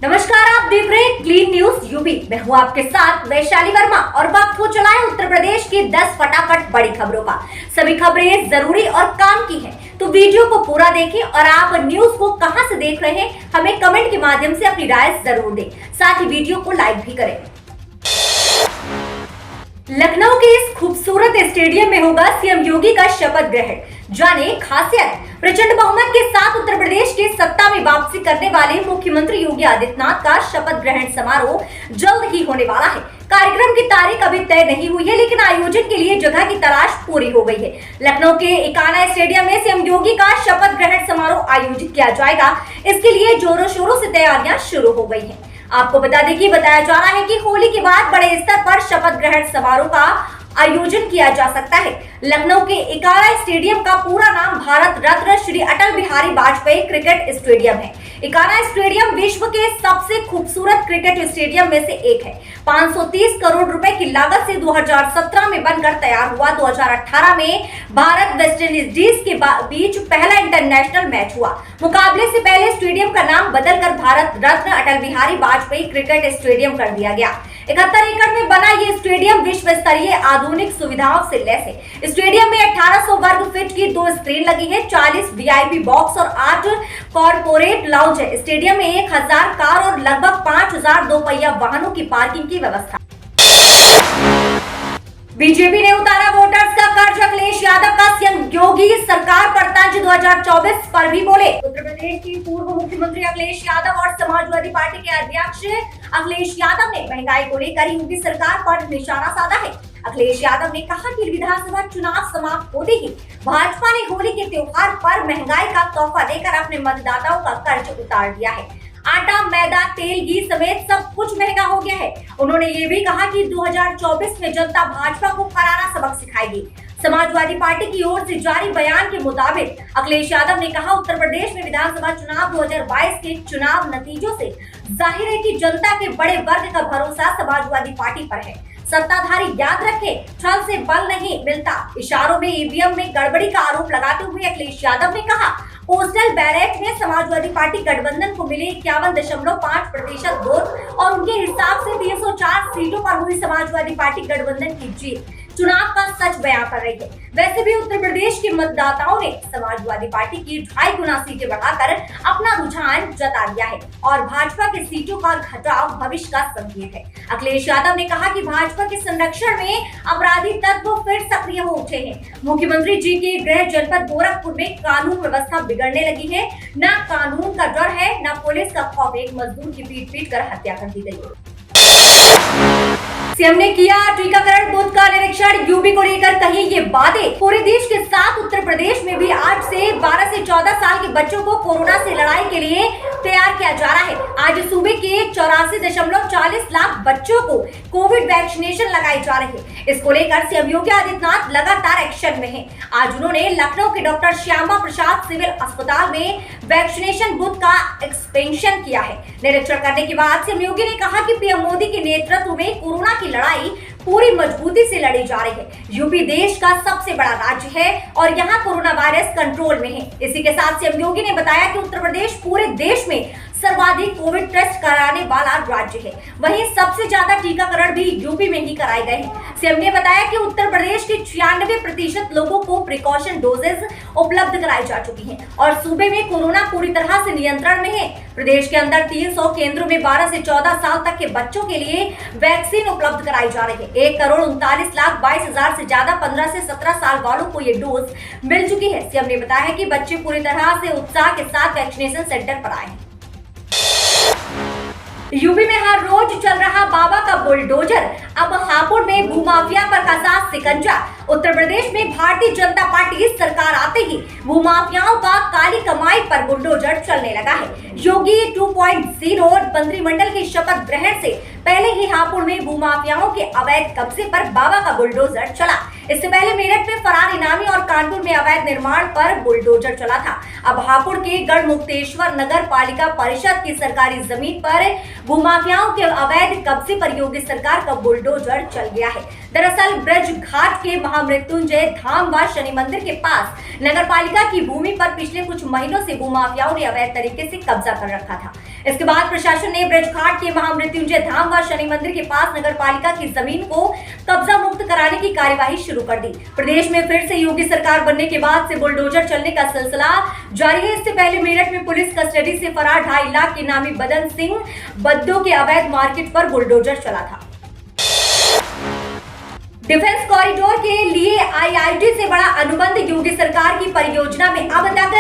नमस्कार, आप देख रहे हैं क्लीन न्यूज यूपी। मैं हूं आपके साथ वैशाली वर्मा और वक्त हो चला है उत्तर प्रदेश की 10 फटाफट बड़ी खबरों का। सभी खबरें जरूरी और काम की हैं, तो वीडियो को पूरा देखें और आप न्यूज को कहां से देख रहे हैं हमें कमेंट के माध्यम से अपनी राय जरूर दें। साथ ही वीडियो को लाइक भी करें। लखनऊ के इस खूबसूरत स्टेडियम में होगा सीएम योगी का शपथ ग्रहण। जाने खासियत। प्रचंड बहुमत के साथ उत्तर प्रदेश के सत्ता में वापसी करने वाले मुख्यमंत्री योगी आदित्यनाथ का शपथ ग्रहण समारोह जल्द ही होने वाला है। कार्यक्रम की तारीख अभी तय नहीं हुई है, लेकिन आयोजन के लिए जगह की तलाश पूरी हो गई है। लखनऊ के इकाना स्टेडियम में सीएम योगी का शपथ ग्रहण समारोह आयोजित किया जाएगा। इसके लिए जोरों शोरों से तैयारियां शुरू हो गई हैं। आपको बता दें कि बताया जा रहा है कि होली के बाद बड़े स्तर पर शपथ ग्रहण समारोह का आयोजन किया जा सकता है। लखनऊ के इकाना स्टेडियम का पूरा नाम भारत रत्न श्री अटल बिहारी वाजपेयी क्रिकेट स्टेडियम है। इकाना स्टेडियम विश्व के सबसे खूबसूरत क्रिकेट स्टेडियम में से एक है। 530 करोड़ रुपए की लागत से 2017 में बनकर तैयार हुआ। 2018 में भारत वेस्ट इंडीज के बीच पहला इंटरनेशनल मैच हुआ। मुकाबले से पहले स्टेडियम का नाम बदलकर भारत रत्न अटल बिहारी वाजपेयी क्रिकेट स्टेडियम कर दिया गया। 71 एकड़ में बना ये स्टेडियम विश्व स्तरीय आधुनिक सुविधाओं से लैस है। स्टेडियम में 1800 वर्ग फीट की 2 स्क्रीन लगी है, 40 वीआईपी बॉक्स और 8 कॉर्पोरेट लाउंज है। स्टेडियम में 1000 कार और लगभग 5000 दोपहिया वाहनों की पार्किंग की व्यवस्था। बीजेपी ने उतारा वोटर्स का कर्ज। अखिलेश यादव का सीएम योगी सरकार पर तंज। 2024 पर भी बोले। उत्तर प्रदेश के पूर्व मुख्यमंत्री अखिलेश यादव और समाजवादी पार्टी के अध्यक्ष अखिलेश यादव ने महंगाई को लेकर योगी सरकार पर निशाना साधा है। अखिलेश यादव ने कहा कि विधानसभा चुनाव समाप्त होते ही भाजपा ने होली के त्योहार पर महंगाई का तोहफा देकर अपने मतदाताओं का कर्ज उतार दिया है। आटा, मैदा, तेल, घी समेत सब कुछ महंगा हो गया है। उन्होंने ये भी कहा कि 2024 में जनता भाजपा को करारा सबक सिखाएगी। समाजवादी पार्टी की ओर से जारी बयान के मुताबिक अखिलेश यादव ने कहा, उत्तर प्रदेश में विधानसभा चुनाव 2022 के चुनाव नतीजों से जाहिर है कि जनता के बड़े वर्ग का भरोसा समाजवादी पार्टी पर है। सत्ताधारी याद रखें, छल से बल नहीं मिलता। इशारों में ईवीएम में गड़बड़ी का आरोप लगाते हुए अखिलेश यादव ने कहा, पोस्टल बैलेट में समाजवादी पार्टी गठबंधन को मिले 51.5% वोट और उनके हिसाब से 304 सीटों पर हुई समाजवादी पार्टी गठबंधन की जीत चुनाव का सच बयां कर रही है। वैसे भी उत्तर प्रदेश के मतदाताओं ने समाजवादी पार्टी की 2.5 गुना सीटें बढ़ाकर अपना रुझान जता दिया है और भाजपा की सीटों का घटाव भविष्य का संकेत है। अखिलेश यादव ने कहा कि भाजपा के संरक्षण में अपराधी तत्व फिर सक्रिय हो उठे हैं। मुख्यमंत्री जी के गृह जनपद गोरखपुर में कानून व्यवस्था बिगड़ने लगी है। न कानून का डर है, न पुलिस का खौफ। एक मजदूर की पीट कर हत्या कर दी गई। सीएम ने किया टीकाकरण बूथ का निरीक्षण। यूपी को लेकर कही ये बातें। पूरे देश के साथ उत्तर प्रदेश में भी आज से 12 से 14 साल के बच्चों को कोरोना से लड़ाई के लिए तैयार किया जा रहा है। आज सूबे के 84.40 लाख बच्चों को कोविड वैक्सीनेशन लगाई जा रही है। इसको लेकर सीएम योगी आदित्यनाथ लगातार एक्शन में है। आज उन्होंने लखनऊ के डॉक्टर श्यामा प्रसाद सिविल अस्पताल में वैक्सीनेशन बूथ का एक्सपेंशन किया है। निरीक्षण करने के बाद सीएम योगी ने कहा कि पीएम मोदी के नेतृत्व में कोरोना की लड़ाई पूरी मजबूती से लड़ी जा रही है। यूपी देश का सबसे बड़ा राज्य है और यहाँ कोरोना वायरस कंट्रोल में है। इसी के साथ सीएम योगी ने बताया कि उत्तर प्रदेश पूरे देश में सर्वाधिक कोविड टेस्ट कराने वाला राज्य है। वहीं सबसे ज्यादा टीकाकरण भी यूपी में ही कराए गए हैं। सीएम ने बताया कि उत्तर प्रदेश के 96% लोगों को प्रिकॉशन डोजेज उपलब्ध कराई जा चुकी हैं और सूबे में कोरोना पूरी तरह से नियंत्रण में है। प्रदेश के अंदर 300 केंद्रों में 12 से 14 साल तक के बच्चों के लिए वैक्सीन उपलब्ध कराई जा रही है। 1,39,22,000 से ज्यादा 15 से 17 साल वालों को ये डोज मिल चुकी है। सीएम ने बताया कि बच्चे पूरी तरह से उत्साह के साथ वैक्सीनेशन सेंटर पर आए हैं। यूपी में हर रोज चल रहा बाबा का बुलडोजर। अब हापुड़ में भूमाफिया पर कसा शिकंजा। उत्तर प्रदेश में भारतीय जनता पार्टी सरकार आते ही भूमाफियाओं का काली कमाई पर बुलडोजर चलने लगा है। योगी 2.0 मंत्रिमंडल की शपथ ग्रहण से पहले ही हापुड़ में भूमाफियाओं के अवैध कब्जे पर बाबा का बुलडोजर चला। इससे पहले मेरठ में फरार इनामी और कानपुर में अवैध निर्माण पर बुलडोजर चला था। अब हापुड़ के गढ़मुक्तेश्वर नगर पालिका परिषद की सरकारी जमीन पर भूमाफियाओं के अवैध कब्जे पर योगी सरकार का बुलडोजर चल गया है। दरअसल ब्रज घाट के महामृत्युंजय धाम व शनि मंदिर के पास नगर पालिका की भूमि पर पिछले कुछ महीनों से भूमाफियाओं ने अवैध तरीके से कब्जा कर रखा था। इसके बाद प्रशासन ने ब्रजघाट के महामृत्युंजय धाम व शनि मंदिर के पास नगरपालिका की जमीन को कब्जा मुक्त कराने की कार्यवाही शुरू कर दी। प्रदेश में फिर से योगी सरकार बनने के बाद से बुलडोजर चलने का सिलसिला जारी है। इससे पहले मेरठ में पुलिस कस्टडी से फरार 2.5 लाख के नामी बदन सिंह बद्दो के अवैध मार्केट पर बुलडोजर चला था। डिफेंस कॉरिडोर के लिए आईआईटी से बड़ा अनुबंध। योगी सरकार की परियोजना में अब तक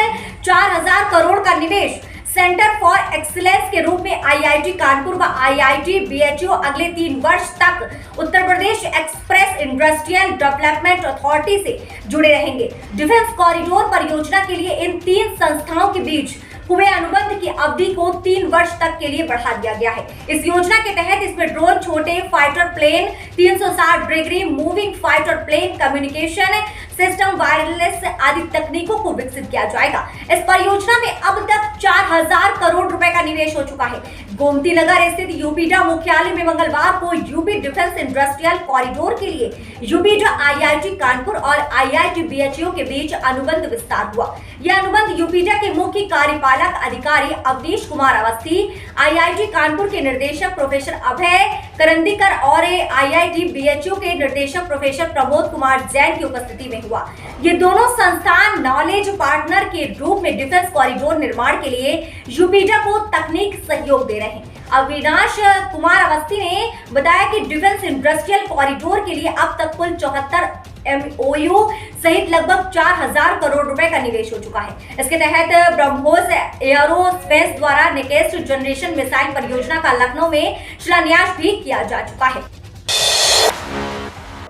4000 करोड़ का निवेश। सेंटर फॉर एक्सीलेंस के रूप में आईआईटी कानपुर व आईआईटी बीएचयू अगले 3 वर्ष तक Uttar Pradesh express industrial development authority से जुड़े रहेंगे। डिफेंस कॉरिडोर परियोजना के लिए इन 3 संस्थाओं के बीच हुए अनुबंध की अवधि को 3 वर्ष तक के लिए बढ़ा दिया गया है। इस योजना के तहत इसमें ड्रोन, छोटे fighter plane, 360 degree moving fighter plane, communication system, wireless आदि तकनीकों को विकसित किया जाएगा। इस परियोजना में अब तक 4000 करोड़ रुपए का निवेश हो चुका है। गोमती नगर स्थित यूपीडा मुख्यालय में मंगलवार को यूपी डिफेंस इंडस्ट्रियल कॉरिडोर के लिए यूपीडा आईआईटी कानपुर और आईआईटी बीएचयू के बीच अनुबंध विस्तार हुआ। यह अनुबंध यूपीडा के मुख्य कार्यपालक अधिकारी अवनीश कुमार अवस्थी, आईआईटी कानपुर के निदेशक प्रोफेसर अभय करंदीकर और आईआईटी बीएचयू के निदेशक प्रोफेसर प्रमोद कुमार जैन की उपस्थिति में हुआ। ये दोनों संस्थान नॉलेज पार्टनर के रूप में डिफेंस कॉरिडोर निर्माण के लिए यूपीडा को तकनीक सहयोग दे रहे हैं। अविनाश कुमार अवस्थी ने बताया कि डिफेंस इंडस्ट्रियल कॉरिडोर के लिए अब तक कुल 74 MOU सहित लगभग 4000 करोड़ रुपए का निवेश हो चुका है। इसके तहत ब्रह्मोस एयरोस्पेस द्वारा नेक्स्ट जनरेशन मिसाइल परियोजना का लखनऊ में शिलान्यास भी किया जा चुका है।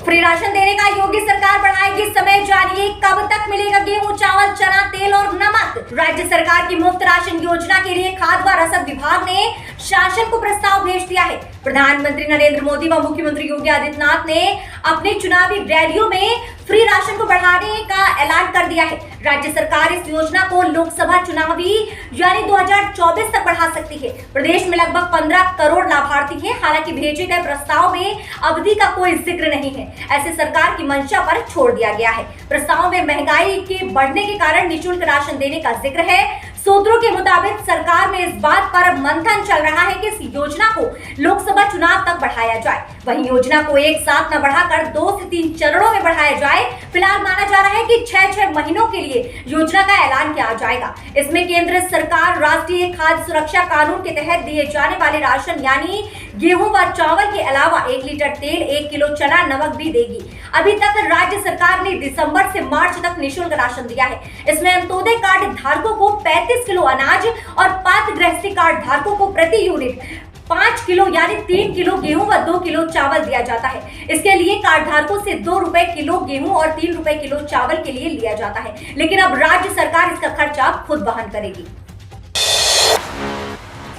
फ्री राशन देने का योगी सरकार बढ़ाएगी समय। जानिए कब तक मिलेगा गेहूं, चावल, चना, तेल और नमक। राज्य सरकार की मुफ्त राशन योजना के लिए खाद्य व रसद विभाग ने शासन को प्रस्ताव भेज दिया है। प्रधानमंत्री नरेंद्र मोदी व मुख्यमंत्री योगी आदित्यनाथ ने अपनी चुनावी रैलियों में फ्री राशन को बढ़ाने का ऐलान कर दिया है। राज्य सरकार इस योजना को लोकसभा चुनावी यानी 2024 तक बढ़ा सकती है। प्रदेश में लगभग 15 करोड़ लाभार्थी हैं। हालांकि भेजे गए प्रस्ताव में अवधि का कोई जिक्र नहीं है। ऐसे सरकार की मंशा पर छोड़ दिया गया है। प्रस्ताव में महंगाई के बढ़ने के कारण निःशुल्क राशन देने का जिक्र है। सूत्रों के मुताबिक सरकार में इस बात पर मंथन चल रहा है कि इस योजना को लोकसभा चुनाव तक बढ़ाया जाए। वहीं योजना को एक साथ न बढ़ाकर 2 से 3 चरणों में बढ़ाया जाए। फिलहाल माना जा रहा है कि 6 महीनों के लिए योजना का ऐलान किया जाएगा। इसमें केंद्र सरकार राष्ट्रीय खाद्य सुरक्षा कानून के तहत दिए जाने वाले राशन यानी गेहूं व चावल के अलावा 1 लीटर तेल, 1 किलो चना, नमक भी देगी। अभी तक राज्य सरकार ने दिसंबर से मार्च तक निःशुल्क राशन दिया है। इसमें अंत्योदय कार्ड धारकों को 35 किलो अनाज और पात्र गृहस्थी कार्ड धारकों को प्रति यूनिट 5 किलो यानी 3 किलो गेहूं व 2 किलो चावल दिया जाता है। इसके लिए कार्ड धारकों से 2 रुपए किलो गेहूं और 3 रुपए किलो चावल के लिए लिया जाता है। लेकिन अब राज्य सरकार इसका खर्चा खुद वहन करेगी।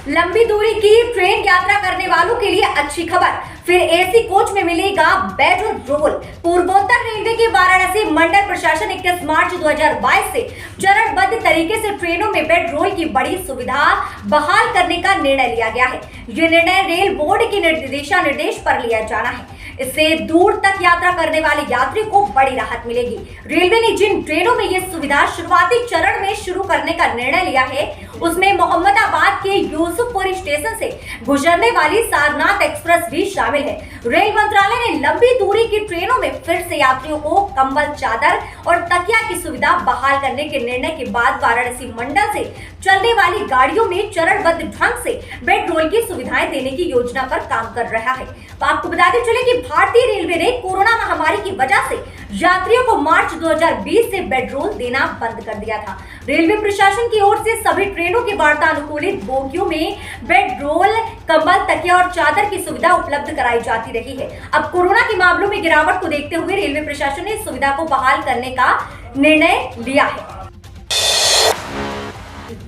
लंबी दूरी की ट्रेन यात्रा करने वालों के लिए अच्छी खबर, फिर एसी कोच में मिलेगा बेड रोल। पूर्वोत्तर रेलवे के वाराणसी मंडल प्रशासन 21 मार्च 2022 से चरणबद्ध तरीके से ट्रेनों में बेड रोल की बड़ी सुविधा बहाल करने का निर्णय लिया गया है। ये निर्णय रेल बोर्ड के दिशा निर्देश पर लिया जाना है। इससे दूर तक यात्रा करने वाले यात्री को बड़ी राहत मिलेगी। रेलवे ने जिन ट्रेनों में ये सुविधा शुरुआती चरण में शुरू करने का निर्णय लिया है उसमें मोहम्मदाबाद के यूसुफपुरी स्टेशन से गुजरने वाली सारनाथ एक्सप्रेस भी शामिल है। रेल मंत्रालय ने लंबी दूरी की ट्रेनों में फिर से यात्रियों को कंबल, चादर और तकिया की सुविधा बहाल करने के निर्णय के बाद वाराणसी मंडल से चलने वाली गाड़ियों में चरणबद्ध ढंग से बेड रोल की सुविधाएं देने की योजना पर काम कर रहा है। आपको बताते चले कि भारतीय रेलवे ने कोरोना महामारी की वजह से यात्रियों को मार्च 2020 से बेड रोल देना बंद कर दिया था। रेलवे प्रशासन की ओर से सभी ट्रेनों के वातानुकूलित बोगियों में बेड रोल, कंबल, तकिया और चादर की सुविधा उपलब्ध कराई जाती रही है। अब कोरोना के मामलों में गिरावट को देखते हुए रेलवे प्रशासन ने इस सुविधा को बहाल करने का निर्णय लिया है।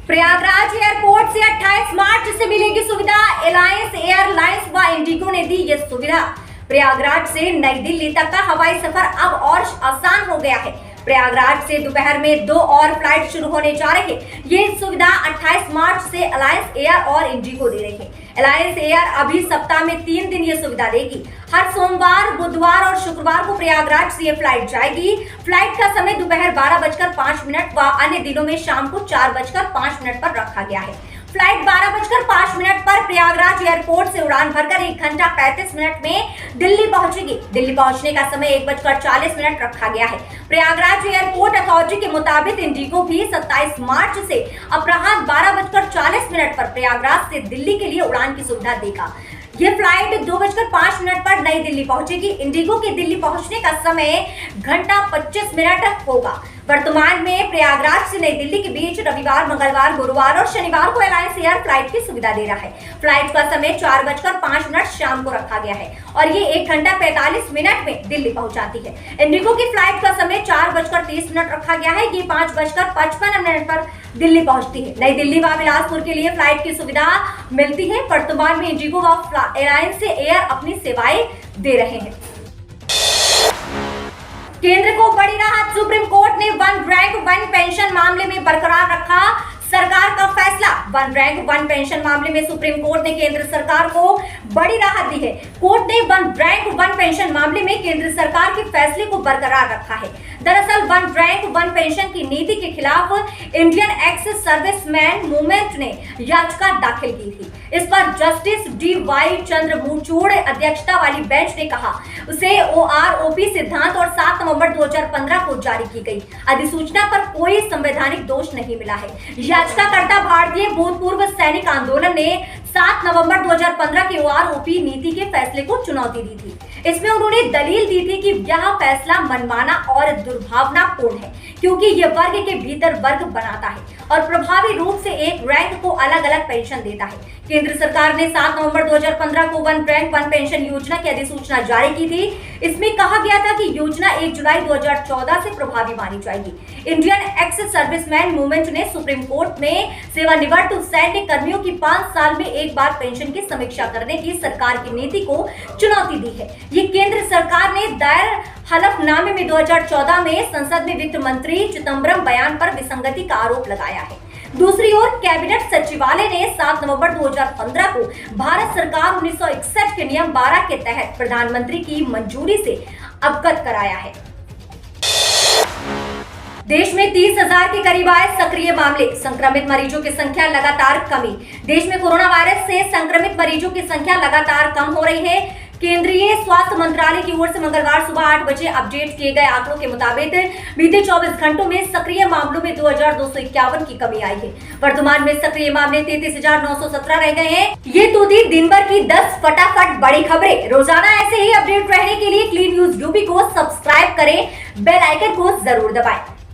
प्रयागराज एयरपोर्ट से 28 मार्च से मिलेगी सुविधा। एलायंस एयरलाइंस व इंडिगो ने दी ये सुविधा। प्रयागराज से नई दिल्ली तक का हवाई सफर अब और आसान हो गया है। प्रयागराज से दोपहर में 2 और फ्लाइट शुरू होने जा रहे हैं। ये सुविधा 28 मार्च से अलायंस एयर और इंडिगो दे रही है। अलायंस एयर अभी सप्ताह में 3 दिन ये सुविधा देगी। हर सोमवार, बुधवार और शुक्रवार को प्रयागराज से ये फ्लाइट जाएगी। फ्लाइट का समय दोपहर 12:05 व अन्य दिनों में शाम को 4:05 पर रखा गया है। फ्लाइट 12:05 पर प्रयागराज एयरपोर्ट से उड़ान भरकर 1 घंटा 35 मिनट में दिल्ली पहुंचेगी। दिल्ली पहुंचने का समय 1:40 रखा गया है। प्रयागराज एयरपोर्ट अथॉरिटी के मुताबिक इंडिगो भी 27 मार्च से अपराह्न 12:40 पर प्रयागराज से दिल्ली के लिए उड़ान की सुविधा देगा। ये फ्लाइट 2:05 पर नई दिल्ली पहुंचेगी। इंडिगो के दिल्ली पहुंचने का समय 1:25 होगा। वर्तमान में प्रयागराज से नई दिल्ली के बीच रविवार, मंगलवार, गुरुवार और शनिवार को एलायंस एयर फ्लाइट की सुविधा दे रहा है। फ्लाइट का समय 4:05 शाम को रखा गया है और ये 1 घंटा 45 मिनट में दिल्ली पहुंचाती है। इंडिगो की फ्लाइट का समय 4:30 रखा गया है। ये 5:55 पर दिल्ली पहुंचती है। नई दिल्ली व बिलासपुर के लिए फ्लाइट की सुविधा मिलती है। वर्तमान में इंडिगो व एलायंस एयर अपनी सेवाएं दे रहे हैं। केंद्र को बड़ी राहत, सुप्रीम कोर्ट ने वन रैंक वन पेंशन मामले में बरकरार रखा सरकार का फैसला। वन रैंक वन पेंशन मामले में सुप्रीम कोर्ट ने केंद्र सरकार को बड़ी राहत दी है। कोर्ट ने वन रैंक वन पेंशन मामले में केंद्र सरकार के फैसले को बरकरार रखा है। दरअसल वन रैंक वन पेंशन की नीति के खिलाफ इंडियन एक्स सर्विसमैन मूवमेंट ने याचिका दाखिल की थी। इस पर जस्टिस डी.वाई. चंद्रचूड़ अध्यक्षता वाली बेंच ने कहा उसे ओआरओपी सिद्धांत और 7 नवंबर 2015 को जारी की गई अधिसूचना पर कोई संवैधानिक दोष नहीं मिला है। याचिकाकर्ता भारतीय भूतपूर्व सैनिक आंदोलन ने 7 नवंबर 2015 के ओआरओपी नीति के फैसले को चुनौती दी थी। इसमें उन्होंने दलील दी थी कि यह फैसला मनमाना और दुर्भावनापूर्ण है क्योंकि यह वर्ग के भीतर वर्ग बनाता है और प्रभावी रूप से एक रैंक को अलग अलग पेंशन देता है। केंद्र सरकार ने 7 नवंबर 2015 को वन रैंक वन पेंशन योजना की अधिसूचना जारी की थी। इसमें कहा गया था कि योजना 1 जुलाई 2014 से प्रभावी मानी जाएगी। इंडियन एक्स सर्विसमैन मूवमेंट ने सुप्रीम कोर्ट में सेवानिवृत्त सैन्य कर्मियों की 5 साल में एक बार पेंशन की समीक्षा करने की सरकार की नीति को चुनौती दी है। ये केंद्र सरकार ने दायर हलफनामे में 2014 में संसद में वित्त मंत्री चिदंबरम बयान पर विसंगति का आरोप लगाया है। दूसरी ओर कैबिनेट सचिवालय ने 7 नवंबर 2015 को भारत सरकार 1961 के नियम 12 के तहत प्रधानमंत्री की मंजूरी से अवगत कराया है। देश में 30,000 के करीब आए सक्रिय मामले, संक्रमित मरीजों की संख्या लगातार कमी। देश में कोरोना वायरस से संक्रमित मरीजों की संख्या लगातार कम हो रही है। केंद्रीय स्वास्थ्य मंत्रालय की ओर से मंगलवार सुबह 8 बजे अपडेट किए गए आंकड़ों के मुताबिक बीते 24 घंटों में सक्रिय मामलों में 2251 की कमी आई है। वर्तमान में सक्रिय मामले 33,917 रह गए हैं। ये तो थी दिन भर की 10 फटाफट बड़ी खबरें। रोजाना ऐसे ही अपडेट रहने के लिए क्लीन न्यूज यूपी को सब्सक्राइब करें, बेल आइकन को जरूर दबाएं।